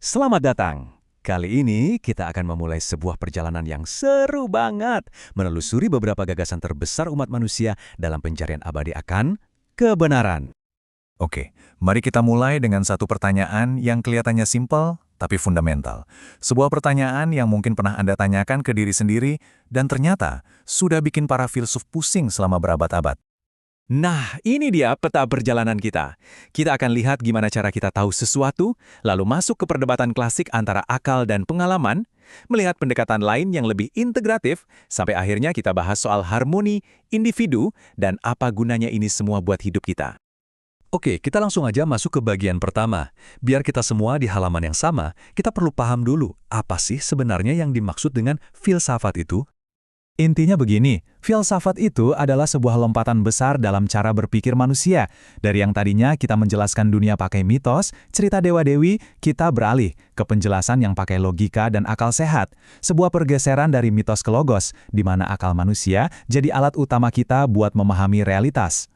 Selamat datang. Kali ini kita akan memulai sebuah perjalanan yang seru banget, menelusuri beberapa gagasan terbesar umat manusia dalam pencarian abadi akan kebenaran. Oke, mari kita mulai dengan satu pertanyaan yang kelihatannya simpel tapi fundamental. Sebuah pertanyaan yang mungkin pernah Anda tanyakan ke diri sendiri dan ternyata sudah bikin para filsuf pusing selama berabad-abad. Nah, ini dia peta perjalanan kita. Kita akan lihat gimana cara kita tahu sesuatu, lalu masuk ke perdebatan klasik antara akal dan pengalaman, melihat pendekatan lain yang lebih integratif, sampai akhirnya kita bahas soal harmoni, individu, dan apa gunanya ini semua buat hidup kita. Oke, kita langsung aja masuk ke bagian pertama. Biar kita semua di halaman yang sama, kita perlu paham dulu apa sih sebenarnya yang dimaksud dengan filsafat itu. Intinya begini, filsafat itu adalah sebuah lompatan besar dalam cara berpikir manusia. Dari yang tadinya kita menjelaskan dunia pakai mitos, cerita dewa-dewi, kita beralih ke penjelasan yang pakai logika dan akal sehat. Sebuah pergeseran dari mitos ke logos, di mana akal manusia jadi alat utama kita buat memahami realitas.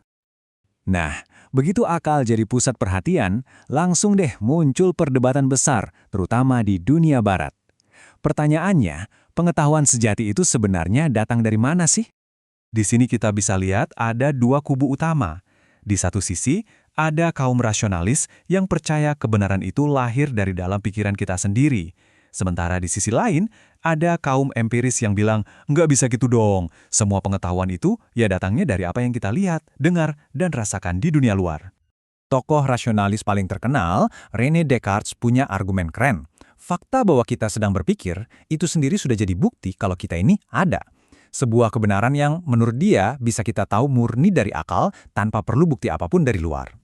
Nah, begitu akal jadi pusat perhatian, langsung deh muncul perdebatan besar, terutama di dunia barat. Pertanyaannya, pengetahuan sejati itu sebenarnya datang dari mana sih? Di sini kita bisa lihat ada dua kubu utama. Di satu sisi, ada kaum rasionalis yang percaya kebenaran itu lahir dari dalam pikiran kita sendiri. Sementara di sisi lain, ada kaum empiris yang bilang, nggak bisa gitu dong. Semua pengetahuan itu ya datangnya dari apa yang kita lihat, dengar, dan rasakan di dunia luar. Tokoh rasionalis paling terkenal, René Descartes, punya argumen keren. Fakta bahwa kita sedang berpikir, itu sendiri sudah jadi bukti kalau kita ini ada. Sebuah kebenaran yang menurut dia bisa kita tahu murni dari akal tanpa perlu bukti apapun dari luar.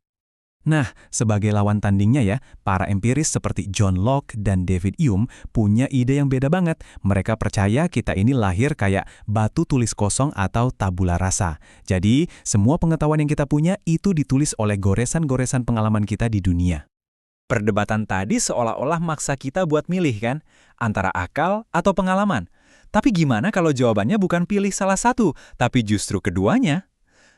Nah, sebagai lawan tandingnya ya, para empiris seperti John Locke dan David Hume punya ide yang beda banget. Mereka percaya kita ini lahir kayak batu tulis kosong atau tabula rasa. Jadi, semua pengetahuan yang kita punya itu ditulis oleh goresan-goresan pengalaman kita di dunia. Perdebatan tadi seolah-olah maksa kita buat milih kan, antara akal atau pengalaman. Tapi gimana kalau jawabannya bukan pilih salah satu, tapi justru keduanya?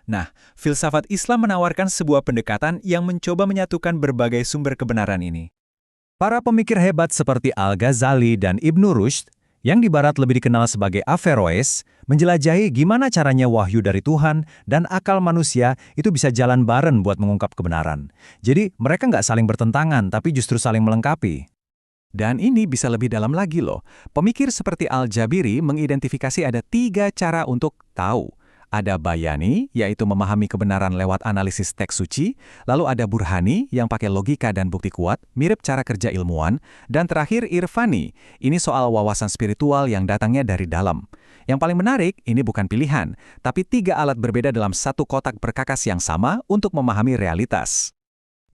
Nah, filsafat Islam menawarkan sebuah pendekatan yang mencoba menyatukan berbagai sumber kebenaran ini. Para pemikir hebat seperti Al-Ghazali dan Ibnu Rushd, yang di barat lebih dikenal sebagai Averroes, menjelajahi gimana caranya wahyu dari Tuhan dan akal manusia itu bisa jalan bareng buat mengungkap kebenaran. Jadi mereka nggak saling bertentangan, tapi justru saling melengkapi. Dan ini bisa lebih dalam lagi loh. Pemikir seperti Al-Jabiri mengidentifikasi ada 3 cara untuk tahu. Ada Bayani, yaitu memahami kebenaran lewat analisis teks suci, lalu ada Burhani yang pakai logika dan bukti kuat, mirip cara kerja ilmuwan, dan terakhir Irfani, ini soal wawasan spiritual yang datangnya dari dalam. Yang paling menarik, ini bukan pilihan, tapi 3 alat berbeda dalam satu kotak perkakas yang sama untuk memahami realitas.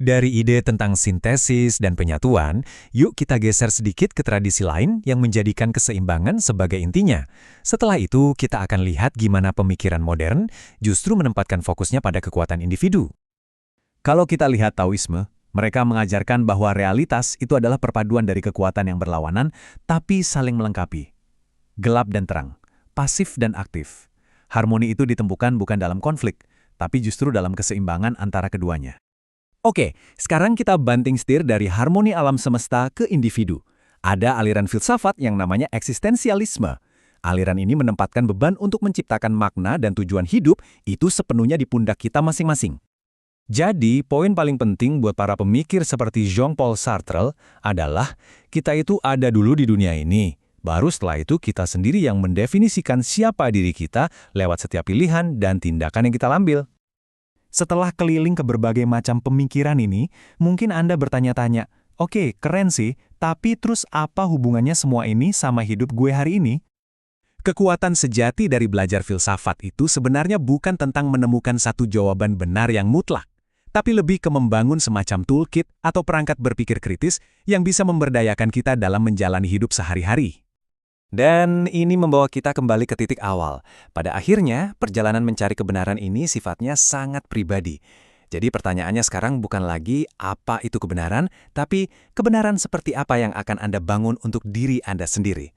Dari ide tentang sintesis dan penyatuan, yuk kita geser sedikit ke tradisi lain yang menjadikan keseimbangan sebagai intinya. Setelah itu, kita akan lihat gimana pemikiran modern justru menempatkan fokusnya pada kekuatan individu. Kalau kita lihat Taoisme, mereka mengajarkan bahwa realitas itu adalah perpaduan dari kekuatan yang berlawanan, tapi saling melengkapi. Gelap dan terang, pasif dan aktif. Harmoni itu ditemukan bukan dalam konflik, tapi justru dalam keseimbangan antara keduanya. Oke, sekarang kita banting setir dari harmoni alam semesta ke individu. Ada aliran filsafat yang namanya eksistensialisme. Aliran ini menempatkan beban untuk menciptakan makna dan tujuan hidup itu sepenuhnya di pundak kita masing-masing. Jadi, poin paling penting buat para pemikir seperti Jean-Paul Sartre adalah kita itu ada dulu di dunia ini. Baru setelah itu kita sendiri yang mendefinisikan siapa diri kita lewat setiap pilihan dan tindakan yang kita ambil. Setelah keliling ke berbagai macam pemikiran ini, mungkin Anda bertanya-tanya, oke, keren sih, tapi terus apa hubungannya semua ini sama hidup gue hari ini? Kekuatan sejati dari belajar filsafat itu sebenarnya bukan tentang menemukan satu jawaban benar yang mutlak, tapi lebih ke membangun semacam toolkit atau perangkat berpikir kritis yang bisa memberdayakan kita dalam menjalani hidup sehari-hari. Dan ini membawa kita kembali ke titik awal. Pada akhirnya, perjalanan mencari kebenaran ini sifatnya sangat pribadi. Jadi pertanyaannya sekarang bukan lagi apa itu kebenaran, tapi kebenaran seperti apa yang akan Anda bangun untuk diri Anda sendiri.